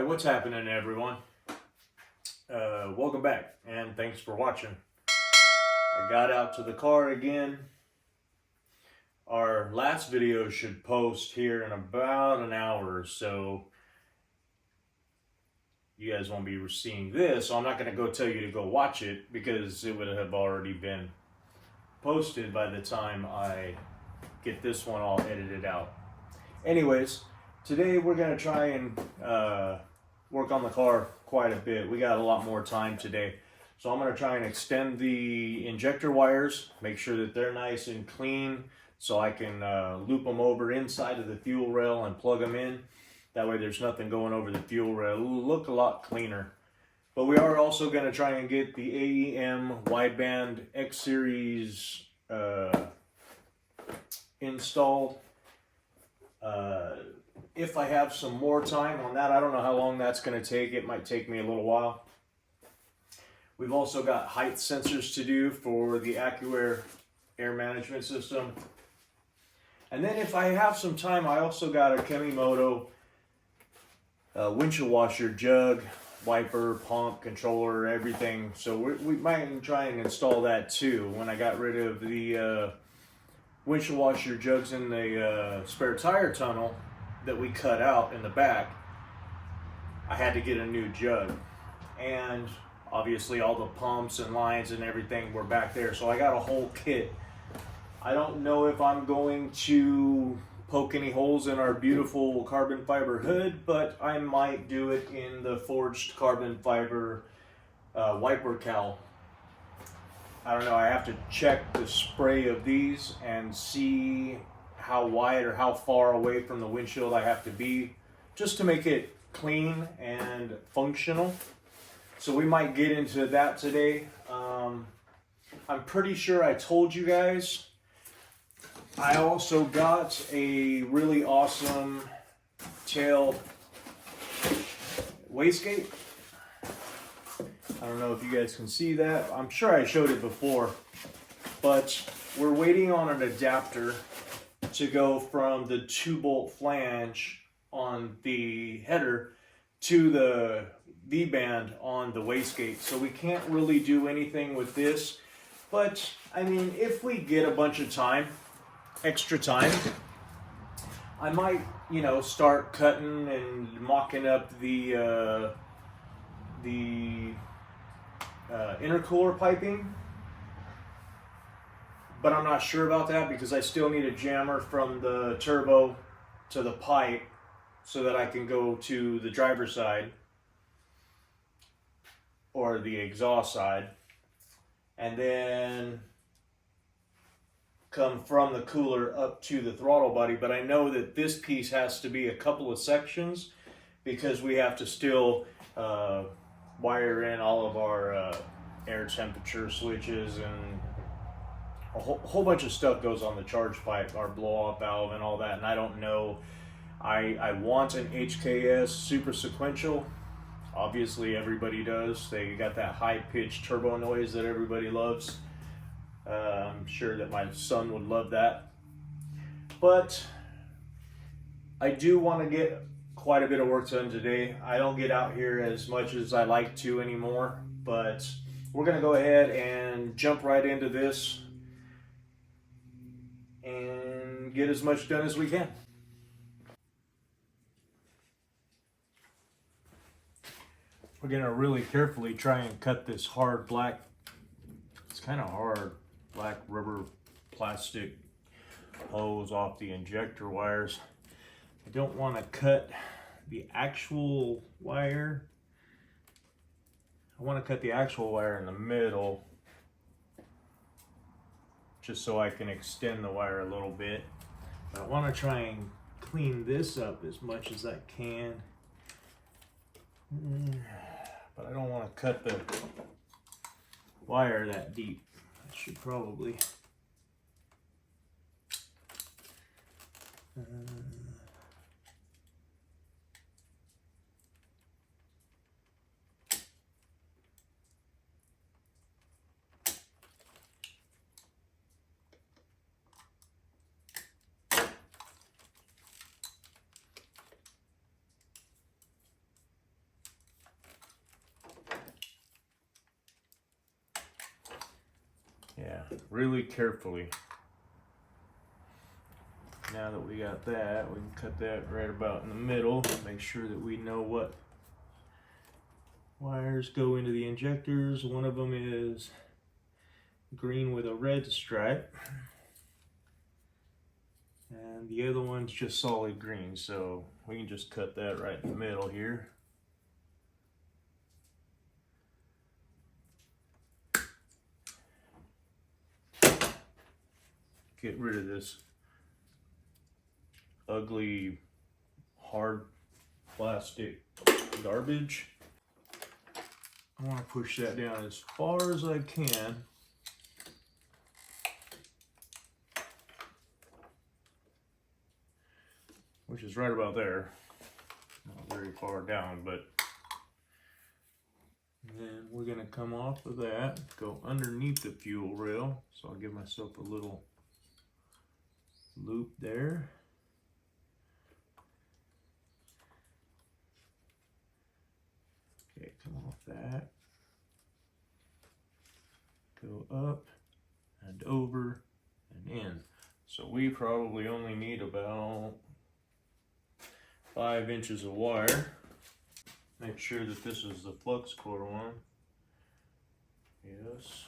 Alright, what's happening everyone? Welcome back and thanks for watching. I got out to the car again. Our last video should post here in about an hour or so. You guys won't be seeing this, so I'm not going to go tell you to go watch it because it would have already been posted by the time I get this one all edited out. Anyways, today we're going to try and work on the car quite a bit. We got a lot more time today. So I'm going to try and extend the injector wires, make sure that they're nice and clean so I can loop them over inside of the fuel rail and plug them in. That way there's nothing going over the fuel rail. It'll look a lot cleaner. But we are also going to try and get the AEM wideband X-Series installed. If I have some more time on that, I don't know how long that's going to take. It might take me a little while. We've also got height sensors to do for the AccuAir air management system. And then if I have some time, I also got a Kemimoto windshield washer, jug, wiper, pump, controller, everything. So we might try and install that too. When I got rid of the windshield washer jugs in the spare tire tunnel that we cut out in the back, I had to get a new jug. And obviously all the pumps and lines and everything were back there. So I got a whole kit. I don't know if I'm going to poke any holes in our beautiful carbon fiber hood, but I might do it in the forged carbon fiber wiper cowl. I don't know, I have to check the spray of these and see how wide or how far away from the windshield I have to be just to make it clean and functional. So we might get into that today. I'm pretty sure I told you guys I also got a really awesome tail wastegate. I don't know if you guys can see that. I'm sure I showed it before, but we're waiting on an adapter to go from the 2-bolt flange on the header to the V-band on the wastegate. So we can't really do anything with this, but I mean, if we get a bunch of time, extra time, I might, you know, start cutting and mocking up the intercooler piping, but I'm not sure about that because I still need a jammer from the turbo to the pipe so that I can go to the driver's side or the exhaust side and then come from the cooler up to the throttle body. But I know that this piece has to be a couple of sections because we have to still wire in all of our air temperature switches, and a whole bunch of stuff goes on the charge pipe, our blow-off valve and all that. And I don't know, I want an HKS super sequential. Obviously everybody does. They got that high-pitched turbo noise that everybody loves. I'm sure that my son would love that. But I do want to get quite a bit of work done today. I don't get out here as much as I like to anymore, but we're going to go ahead and jump right into this and get as much done as we can. We're going to really carefully try and cut this hard black, it's kind of hard, black rubber plastic hose off the injector wires. I don't want to cut the actual wire. I want to cut the actual wire in the middle just so I can extend the wire a little bit. But I want to try and clean this up as much as I can. But I don't want to cut the wire that deep. I should probably Yeah, really carefully. Now that we got that, we can cut that right about in the middle. Make sure that we know what wires go into the injectors. One of them is green with a red stripe, and the other one's just solid green, so we can just cut that right in the middle here. Get rid of this ugly hard plastic garbage. I want to push that down as far as I can. Which is right about there. Not very far down, but then we're going to come off of that, go underneath the fuel rail. So I'll give myself a little loop there. Okay, come off that. Go up and over and in. So we probably only need about 5 inches of wire. Make sure that this is the flux core one. Yes.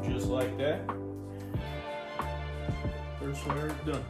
Just like that. First wire is done.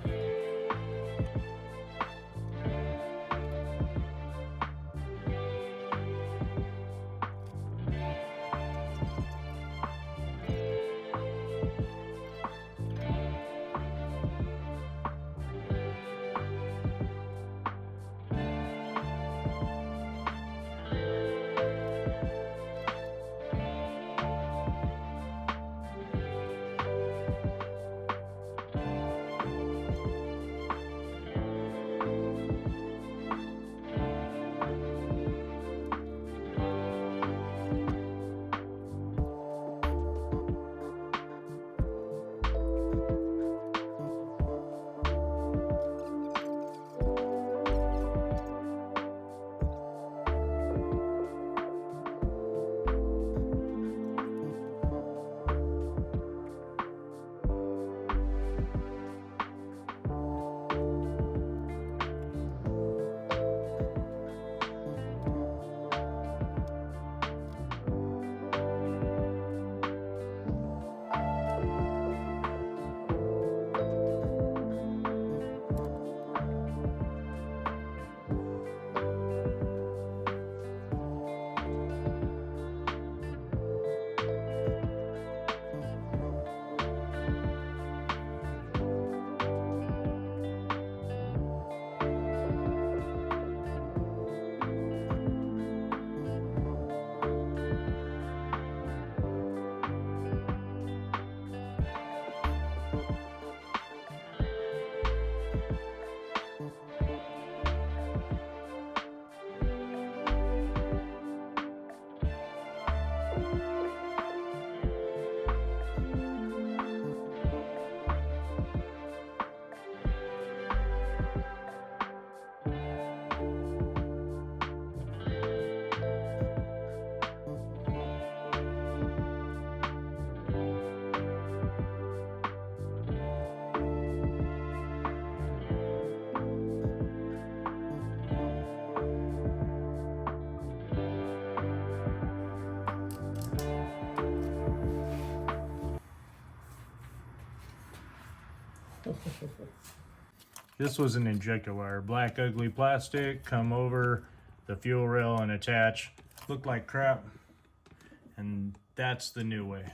This was an injector wire, black ugly plastic, come over the fuel rail and attach. Looked like crap, and that's the new way.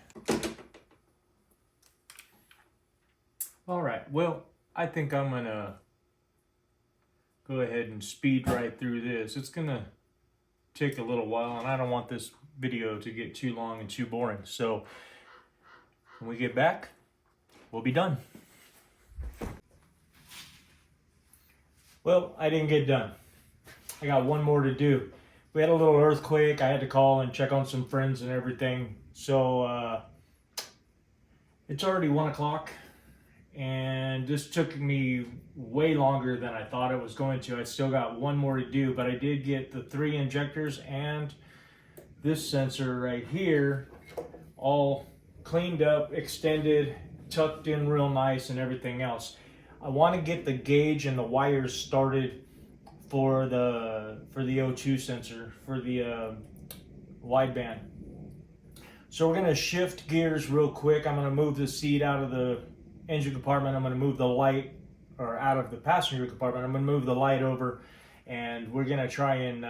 All right, well, I think I'm gonna go ahead and speed right through this. It's gonna take a little while, and I don't want this video to get too long and too boring. So when we get back, we'll be done. Well, I didn't get done. I got one more to do. We had a little earthquake. I had to call and check on some friends and everything. So it's already 1 o'clock, and this took me way longer than I thought it was going to. I still got one more to do, but I did get the 3 injectors and this sensor right here all cleaned up, extended, tucked in real nice, and everything else. I want to get the gauge and the wires started for the O2 sensor, for the wideband. So we're going to shift gears real quick. I'm going to move the seat out of the engine compartment. I'm going to move the light, or out of the passenger compartment. I'm going to move the light over, and we're going to try and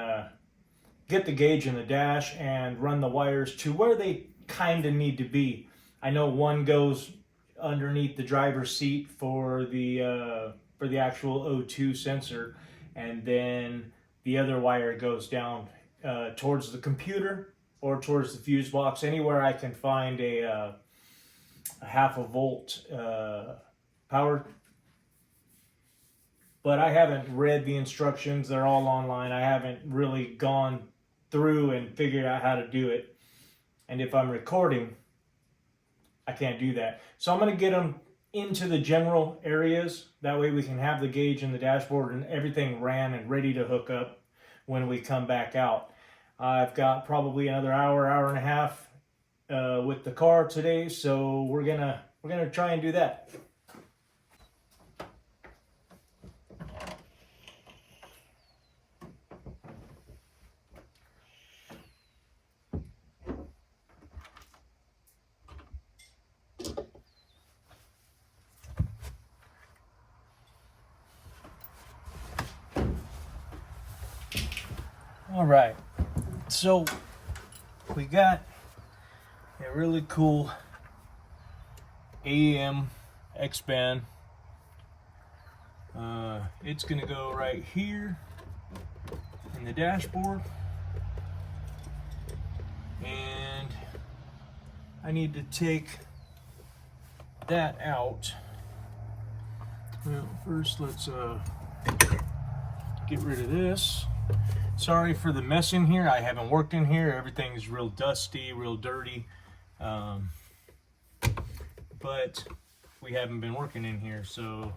get the gauge in the dash and run the wires to where they kind of need to be. I know one goes underneath the driver's seat for the actual O2 sensor, and then the other wire goes down towards the computer or towards the fuse box, anywhere I can find a half a volt power. But I haven't read the instructions. They're all online. I haven't really gone through and figured out how to do it. And if I'm recording, I can't do that. So I'm going to get them into the general areas. That way we can have the gauge in the dashboard and everything ran and ready to hook up when we come back out. I've got probably another hour and a half with the car today, so we're gonna try and do that. All right, so we got a really cool AEM X-band. It's gonna go right here in the dashboard, and I need to take that out. Well, first let's get rid of this. Sorry for the mess in here. I haven't worked in here. Everything's real dusty, real dirty. But we haven't been working in here, so.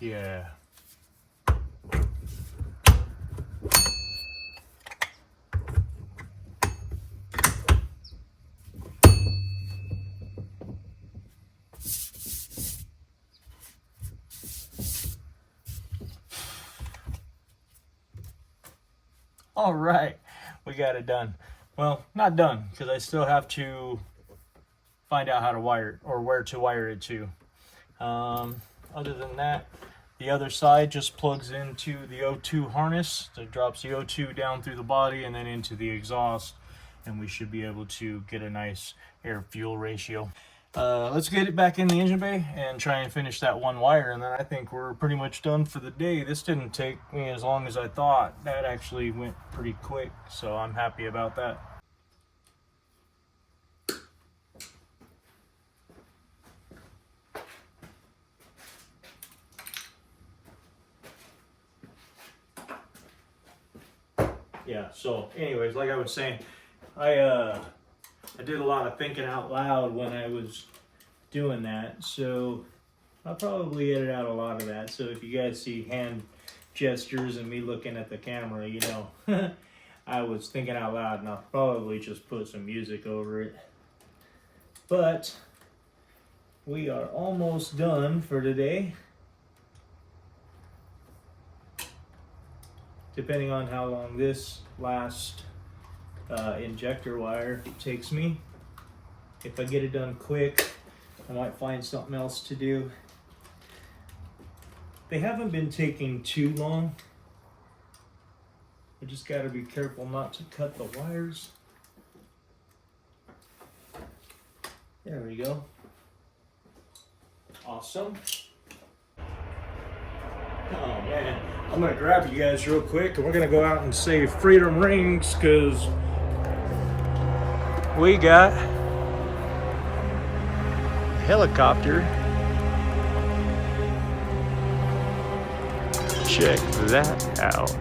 yeah. All right, we got it done. Well, not done, because I still have to find out how to wire it, or where to wire it to. Other than that, the other side just plugs into the O2 harness that drops the O2 down through the body and then into the exhaust, and we should be able to get a nice air-fuel ratio. Let's get it back in the engine bay and try and finish that one wire, and then I think we're pretty much done for the day. This didn't take me as long as I thought. That actually went pretty quick, so I'm happy about that. Yeah, so anyways, like I was saying, I did a lot of thinking out loud when I was doing that, so I'll probably edit out a lot of that. So if you guys see hand gestures and me looking at the camera, you know, I was thinking out loud, and I'll probably just put some music over it. But we are almost done for today. Depending on how long this last injector wire takes me. If I get it done quick, I might find something else to do. They haven't been taking too long. I just got to be careful not to cut the wires. There we go. Awesome. Oh man, I'm gonna grab you guys real quick and we're gonna go out and say freedom rings, because we got a helicopter. Check that out.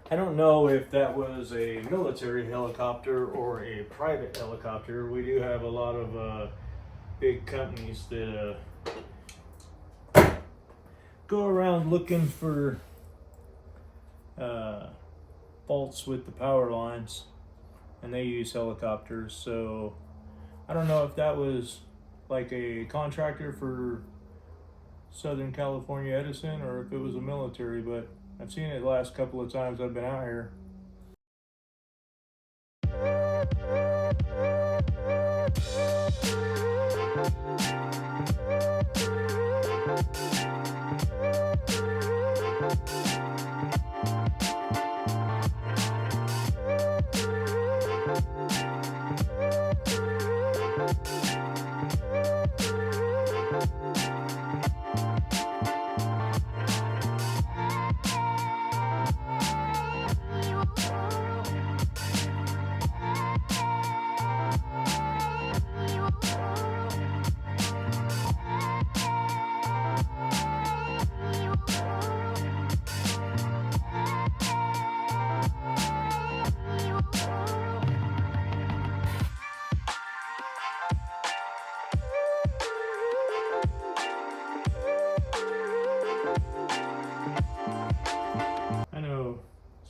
I don't know if that was a military helicopter or a private helicopter. We do have a lot of big companies that go around looking for faults with the power lines, and they use helicopters. So I don't know if that was like a contractor for Southern California Edison or if it was a military, but I've seen it the last couple of times I've been out here.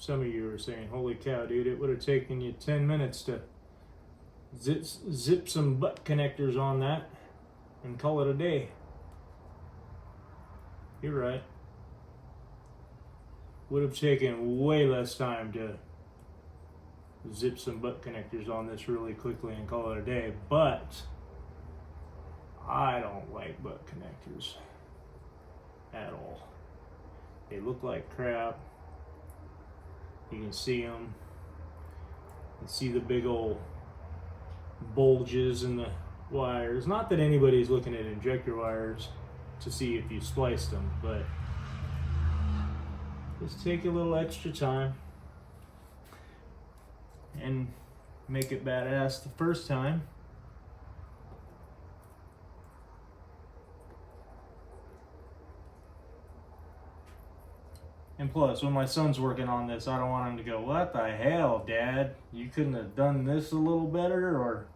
Some of you were saying, holy cow, dude, it would have taken you 10 minutes to zip some butt connectors on that and call it a day. You're right. Would have taken way less time to zip some butt connectors on this really quickly and call it a day, but I don't like butt connectors at all. They look like crap. You can see them. You can see the big old bulges in the wires. Not that anybody's looking at injector wires to see if you spliced them, but just take a little extra time and make it badass the first time. And plus, when my son's working on this, I don't want him to go, what the hell, Dad? You couldn't have done this a little better? Or,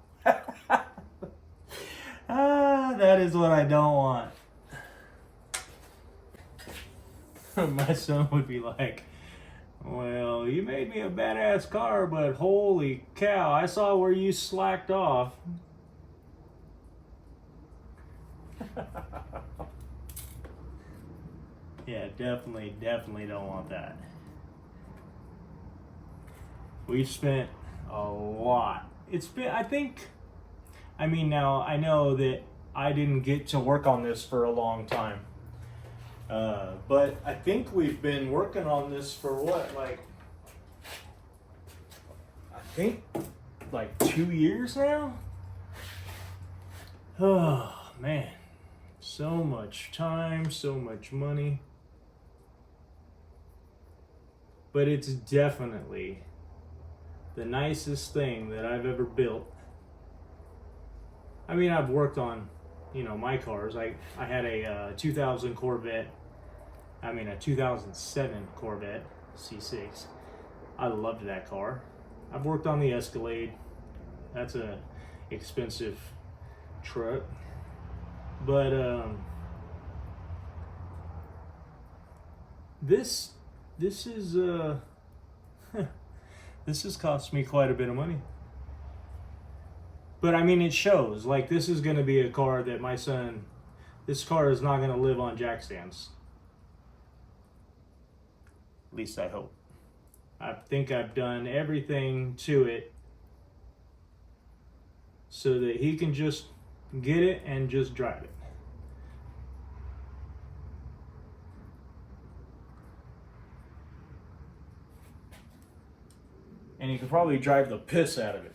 that is what I don't want. My son would be like, well, you made me a badass car, but holy cow, I saw where you slacked off. Yeah, definitely don't want that. We've spent a lot. It's been, now I know that I didn't get to work on this for a long time. But I think we've been working on this for what, like 2 years now? Oh, man. So much time, so much money. But it's definitely the nicest thing that I've ever built. I mean, I've worked on, my cars. I had a 2000 Corvette. A 2007 Corvette C6. I loved that car. I've worked on the Escalade. That's a expensive truck. But this is this has cost me quite a bit of money. But it shows. Like, this is going to be a car that this car is not going to live on jack stands. At least I hope. I think I've done everything to it so that he can just get it and just drive it. And he could probably drive the piss out of it.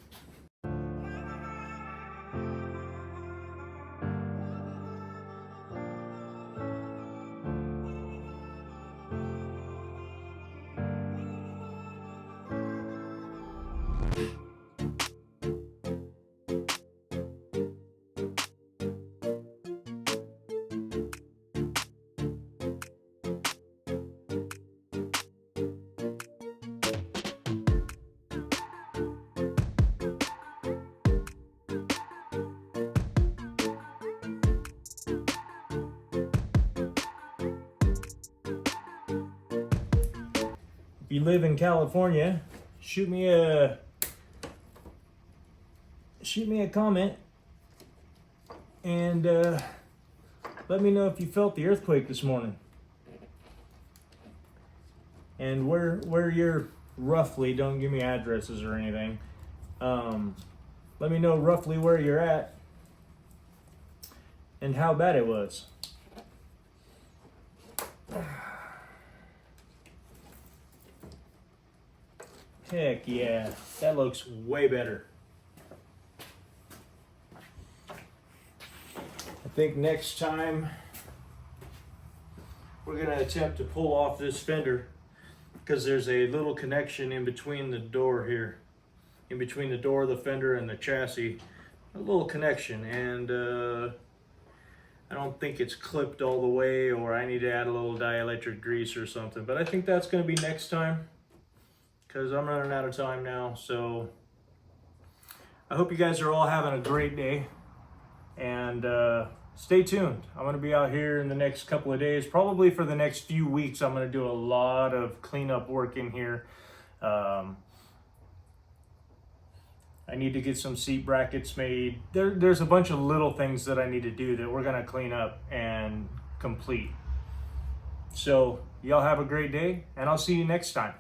If you live in California, shoot me a comment and let me know if you felt the earthquake this morning and where you're roughly. Don't give me addresses or anything. Let me know roughly where you're at and how bad it was. Heck yeah, that looks way better. I think next time we're going to attempt to pull off this fender because there's a little connection in between the door here, in between the door, the fender, and the chassis. A little connection, and I don't think it's clipped all the way, or I need to add a little dielectric grease or something, but I think that's going to be next time, because I'm running out of time now. So I hope you guys are all having a great day, and stay tuned. I'm going to be out here in the next couple of days, probably for the next few weeks. I'm going to do a lot of cleanup work in here. I need to get some seat brackets made. There's a bunch of little things that I need to do that we're going to clean up and complete. So y'all have a great day, and I'll see you next time.